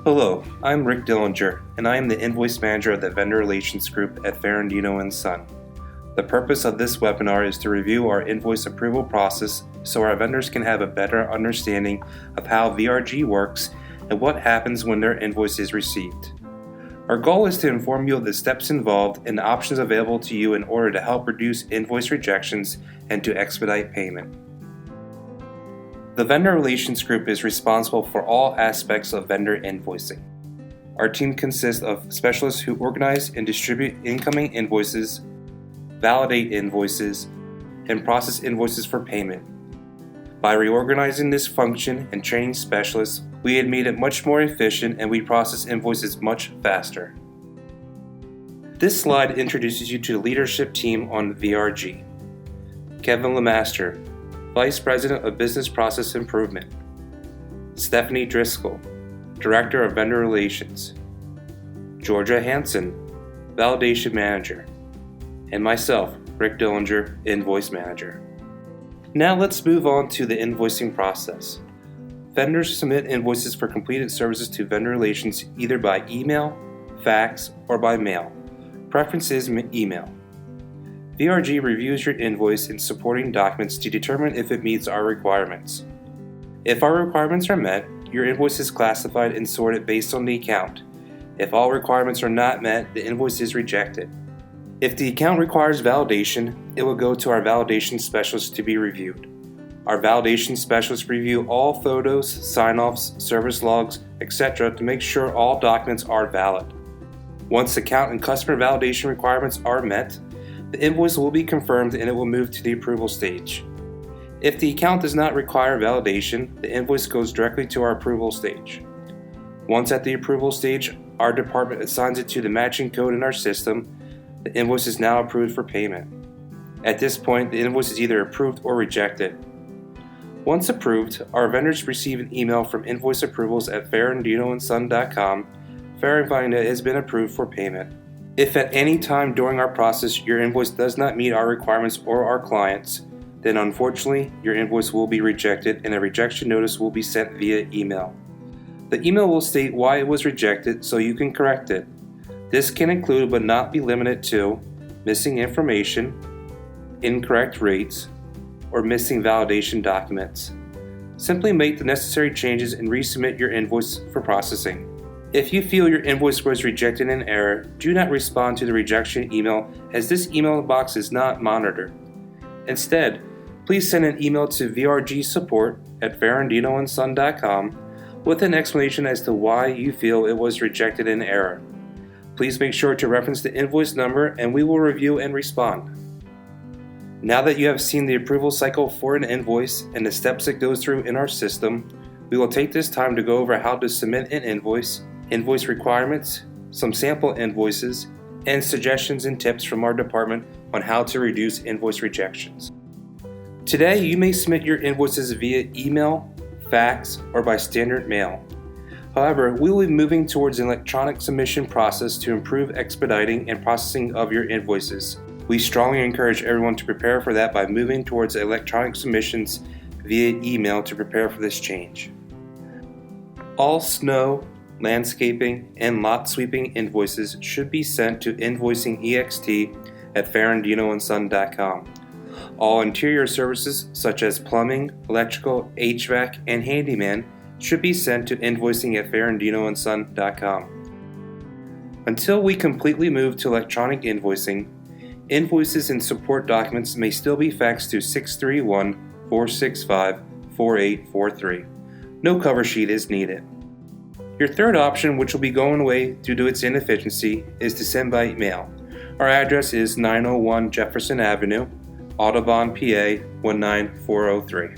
Hello, I'm Rick Dillinger, and I am the Invoice Manager of the Vendor Relations Group at Ferrandino & Son. The purpose of this webinar is to review our invoice approval process so our vendors can have a better understanding of how VRG works and what happens when their invoice is received. Our goal is to inform you of the steps involved and the options available to you in order to help reduce invoice rejections and to expedite payment. The Vendor Relations Group is responsible for all aspects of vendor invoicing. Our team consists of specialists who organize and distribute incoming invoices, validate invoices, and process invoices for payment. By reorganizing this function and training specialists, we had made it much more efficient and we process invoices much faster. This slide introduces you to the leadership team on VRG. Kevin Lemaster, Vice President of Business Process Improvement. Stephanie Driscoll, Director of Vendor Relations. Georgia Hansen, Validation Manager. And myself, Rick Dillinger, Invoice Manager. Now let's move on to the invoicing process. Vendors submit invoices for completed services to Vendor Relations either by email, fax, or by mail. Preference is email. VRG reviews your invoice and supporting documents to determine if it meets our requirements. If our requirements are met, your invoice is classified and sorted based on the account. If all requirements are not met, the invoice is rejected. If the account requires validation, it will go to our validation specialist to be reviewed. Our validation specialists review all photos, sign-offs, service logs, etc. to make sure all documents are valid. Once account and customer validation requirements are met, the invoice will be confirmed and it will move to the approval stage. If the account does not require validation, the invoice goes directly to our approval stage. Once at the approval stage, our department assigns it to the matching code in our system. The invoice is now approved for payment. At this point, the invoice is either approved or rejected. Once approved, our vendors receive an email from invoice approvals at ferrandinoandson.com verifying that it has been approved for payment. If at any time during our process your invoice does not meet our requirements or our clients, then unfortunately your invoice will be rejected and a rejection notice will be sent via email. The email will state why it was rejected so you can correct it. This can include but not be limited to missing information, incorrect rates, or missing validation documents. Simply make the necessary changes and resubmit your invoice for processing. If you feel your invoice was rejected in error, do not respond to the rejection email as this email box is not monitored. Instead, please send an email to vrgsupport@ferrandinoandson.com with an explanation as to why you feel it was rejected in error. Please make sure to reference the invoice number and we will review and respond. Now that you have seen the approval cycle for an invoice and the steps it goes through in our system, we will take this time to go over how to submit an invoice requirements, some sample invoices, and suggestions and tips from our department on how to reduce invoice rejections. Today, you may submit your invoices via email, fax, or by standard mail. However, we will be moving towards an electronic submission process to improve expediting and processing of your invoices. We strongly encourage everyone to prepare for that by moving towards electronic submissions via email to prepare for this change. All snow, landscaping, and lot sweeping invoices should be sent to invoicingext@ferrandinoandson.com. All interior services such as plumbing, electrical, HVAC, and handyman should be sent to invoicing@ferrandinoandson.com. Until we completely move to electronic invoicing, invoices and support documents may still be faxed to 631-465-4843. No cover sheet is needed. Your third option, which will be going away due to its inefficiency, is to send by mail. Our address is 901 Jefferson Avenue, Audubon, PA 19403.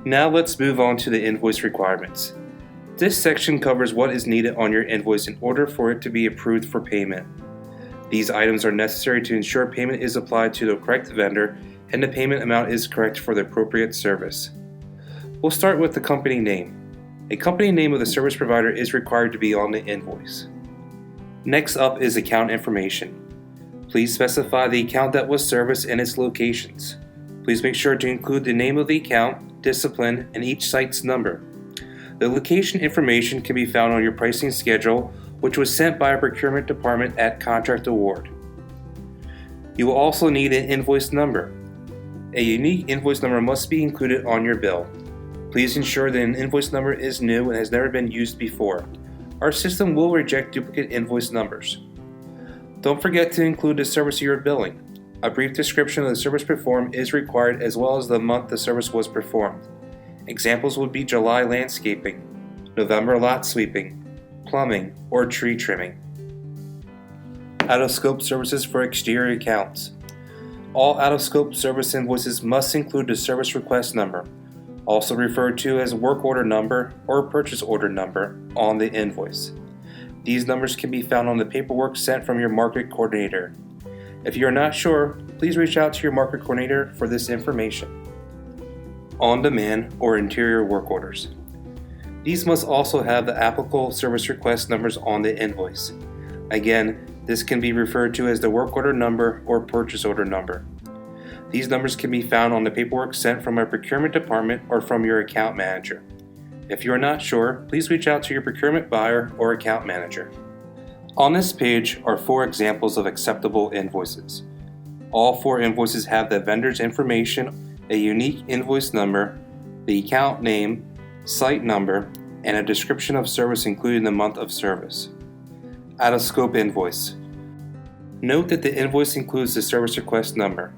Now let's move on to the invoice requirements. This section covers what is needed on your invoice in order for it to be approved for payment. These items are necessary to ensure payment is applied to the correct vendor and the payment amount is correct for the appropriate service. We'll start with the company name. A company name of the service provider is required to be on the invoice. Next up is account information. Please specify the account that was serviced and its locations. Please make sure to include the name of the account, discipline, and each site's number. The location information can be found on your pricing schedule, which was sent by our procurement department at contract award. You will also need an invoice number. A unique invoice number must be included on your bill. Please ensure that an invoice number is new and has never been used before. Our system will reject duplicate invoice numbers. Don't forget to include the service you are billing. A brief description of the service performed is required, as well as the month the service was performed. Examples would be July landscaping, November lot sweeping, plumbing, or tree trimming. Out-of-scope services for exterior accounts. All out-of-scope service invoices must include the service request number, also referred to as work order number or purchase order number, on the invoice. These numbers can be found on the paperwork sent from your market coordinator. If you are not sure, please reach out to your market coordinator for this information. On-demand or interior work orders. These must also have the applicable service request numbers on the invoice. Again, this can be referred to as the work order number or purchase order number. These numbers can be found on the paperwork sent from our procurement department or from your account manager. If you are not sure, please reach out to your procurement buyer or account manager. On this page are 4 examples of acceptable invoices. All 4 invoices have the vendor's information, a unique invoice number, the account name, site number, and a description of service including the month of service. Out-of-scope invoice. Note that the invoice includes the service request number.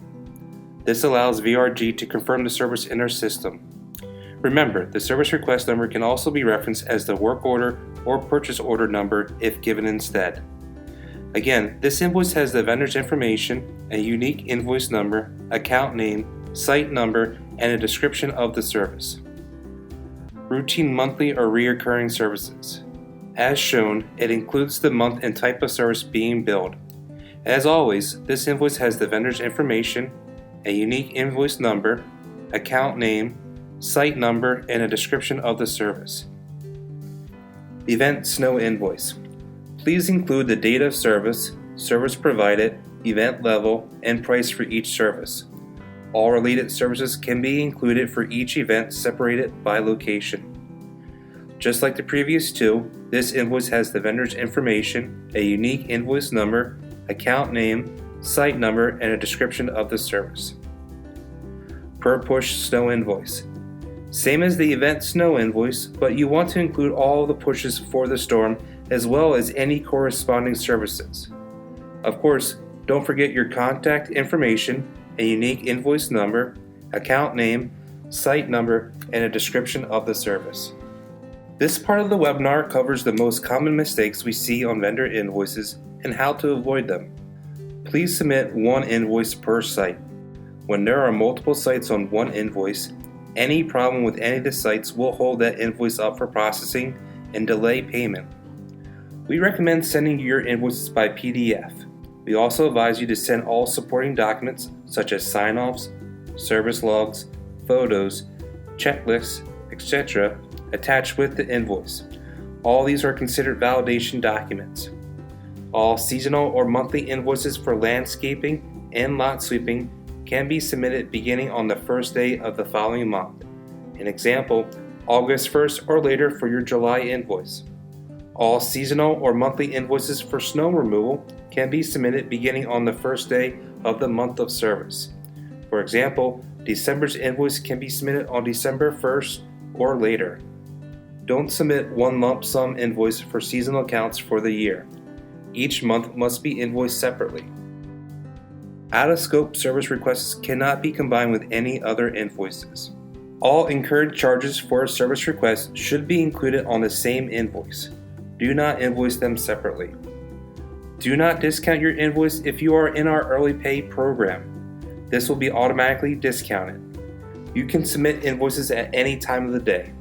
This allows VRG to confirm the service in our system. Remember, the service request number can also be referenced as the work order or purchase order number if given instead. Again, this invoice has the vendor's information, a unique invoice number, account name, site number, and a description of the service. Routine monthly or recurring services. As shown, it includes the month and type of service being billed. As always, this invoice has the vendor's information, a unique invoice number, account name, site number, and a description of the service. Event snow invoice. Please include the date of service, service provided, event level, and price for each service. All related services can be included for each event separated by location. Just like the previous 2, this invoice has the vendor's information, a unique invoice number, account name, site number, and a description of the service. Per push snow invoice. Same as the event snow invoice, but you want to include all the pushes for the storm as well as any corresponding services. Of course, don't forget your contact information, a unique invoice number, account name, site number, and a description of the service. This part of the webinar covers the most common mistakes we see on vendor invoices and how to avoid them. Please submit 1 invoice per site. When there are multiple sites on one invoice, any problem with any of the sites will hold that invoice up for processing and delay payment. We recommend sending your invoices by PDF. We also advise you to send all supporting documents such as sign-offs, service logs, photos, checklists, etc. attached with the invoice. All these are considered validation documents. All seasonal or monthly invoices for landscaping and lot sweeping can be submitted beginning on the first day of the following month. An example, August 1st or later for your July invoice. All seasonal or monthly invoices for snow removal can be submitted beginning on the first day of the month of service. For example, December's invoice can be submitted on December 1st or later. Don't submit one lump sum invoice for seasonal accounts for the year. Each month must be invoiced separately. Out-of-scope service requests cannot be combined with any other invoices. All incurred charges for a service request should be included on the same invoice. Do not invoice them separately. Do not discount your invoice if you are in our early pay program. This will be automatically discounted. You can submit invoices at any time of the day.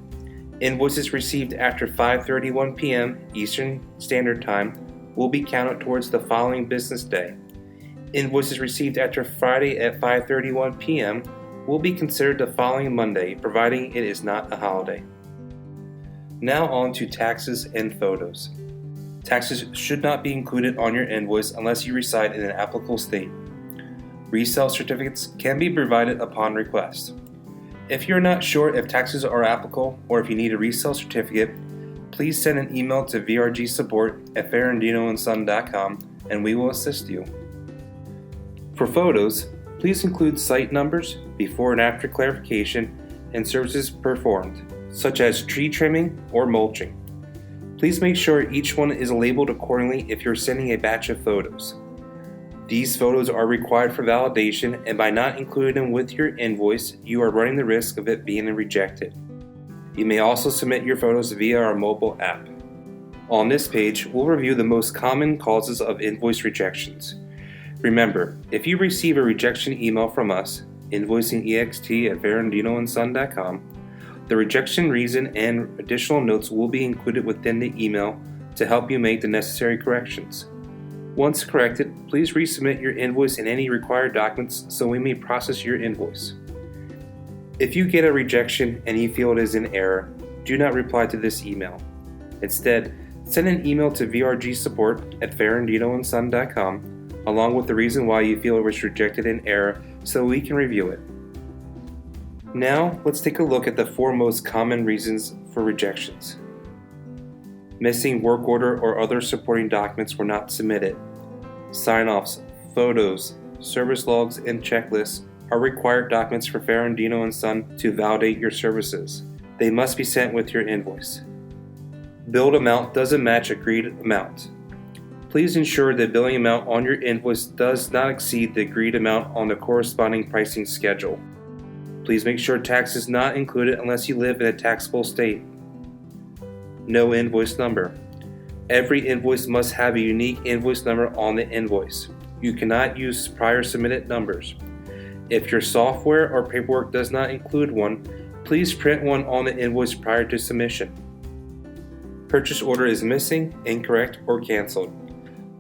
Invoices received after 5:31 p.m. Eastern Standard Time will be counted towards the following business day. Invoices received after Friday at 5:31 p.m. will be considered the following Monday, providing it is not a holiday. Now on to taxes and photos. Taxes should not be included on your invoice unless you reside in an applicable state. Resale certificates can be provided upon request. If you're not sure if taxes are applicable or if you need a resale certificate, please send an email to vrgsupport@ferrandinoandson.com and we will assist you. For photos, please include site numbers, before and after clarification, and services performed, such as tree trimming or mulching. Please make sure each one is labeled accordingly if you're sending a batch of photos. These photos are required for validation, and by not including them with your invoice, you are running the risk of it being rejected. You may also submit your photos via our mobile app. On this page, we'll review the most common causes of invoice rejections. Remember, if you receive a rejection email from us, invoicingext@ferrandinoandson.com, the rejection reason and additional notes will be included within the email to help you make the necessary corrections. Once corrected, please resubmit your invoice and any required documents so we may process your invoice. If you get a rejection and you feel it is in error, do not reply to this email. Instead, send an email to vrgsupport@ferrandinoandson.com along with the reason why you feel it was rejected in error so we can review it. Now, let's take a look at the 4 most common reasons for rejections. Missing work order or other supporting documents were not submitted. Sign-offs, photos, service logs, and checklists are required documents for Ferrandino & Son to validate your services. They must be sent with your invoice. Billed amount doesn't match agreed amount. Please ensure the billing amount on your invoice does not exceed the agreed amount on the corresponding pricing schedule. Please make sure tax is not included unless you live in a taxable state. No invoice number. Every invoice must have a unique invoice number on the invoice. You cannot use prior submitted numbers. If your software or paperwork does not include one, please print one on the invoice prior to submission. Purchase order is missing, incorrect, or canceled.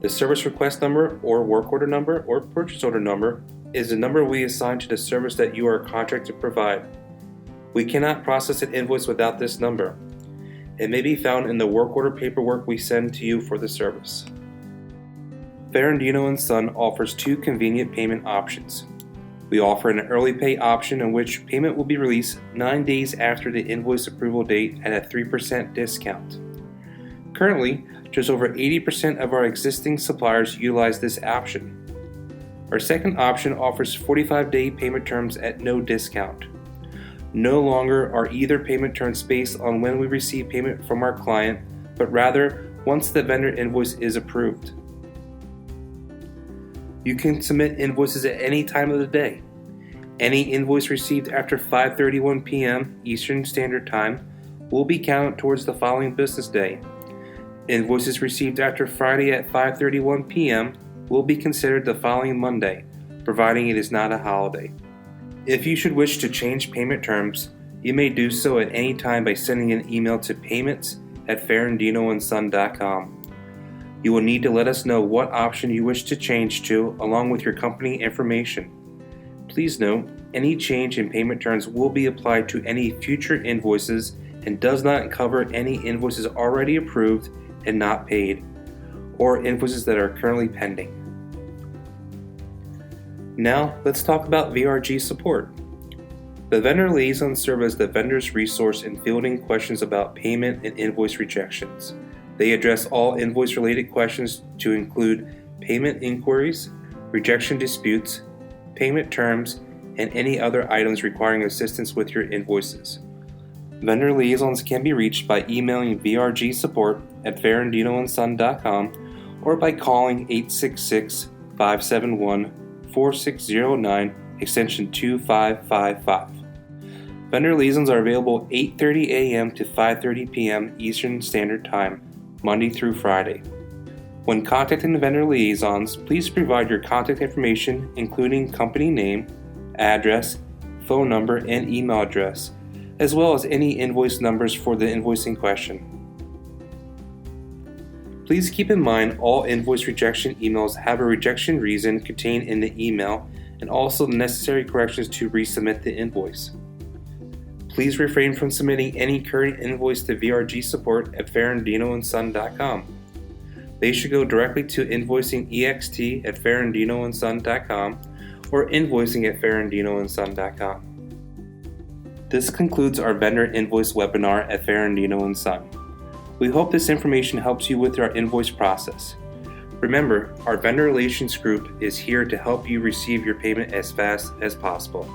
The service request number or work order number or purchase order number is the number we assign to the service that you are contracted to provide. We cannot process an invoice without this number. It may be found in the work order paperwork we send to you for the service. Ferrandino & Son offers 2 convenient payment options. We offer an early pay option in which payment will be released 9 days after the invoice approval date at a 3% discount. Currently, just over 80% of our existing suppliers utilize this option. Our second option offers 45-day payment terms at no discount. No longer are either payment terms based on when we receive payment from our client, but rather once the vendor invoice is approved. You can submit invoices at any time of the day. Any invoice received after 5:31 p.m. Eastern Standard Time will be counted towards the following business day. Invoices received after Friday at 5:31 p.m. will be considered the following Monday, providing it is not a holiday. If you should wish to change payment terms, you may do so at any time by sending an email to payments@ferrandinoandson.com. You will need to let us know what option you wish to change to along with your company information. Please note, any change in payment terms will be applied to any future invoices and does not cover any invoices already approved and not paid, or invoices that are currently pending. Now, let's talk about VRG support. The vendor liaison serves as the vendor's resource in fielding questions about payment and invoice rejections. They address all invoice-related questions to include payment inquiries, rejection disputes, payment terms, and any other items requiring assistance with your invoices. Vendor liaisons can be reached by emailing vrgsupport@ferrandinoandson.com or by calling 866-571-4609 extension 2555. Vendor liaisons are available 8:30 a.m. to 5:30 p.m. Eastern Standard Time, Monday through Friday. When contacting the vendor liaisons, please provide your contact information including company name, address, phone number, and email address, as well as any invoice numbers for the invoice in question. Please keep in mind all invoice rejection emails have a rejection reason contained in the email and also the necessary corrections to resubmit the invoice. Please refrain from submitting any current invoice to vrgsupport@ferrandinoandson.com. They should go directly to invoicingext@ferrandinoandson.com or invoicing@ferrandinoandson.com. This concludes our vendor invoice webinar at Ferrandino & Son. We hope this information helps you with your invoice process. Remember, our vendor relations group is here to help you receive your payment as fast as possible.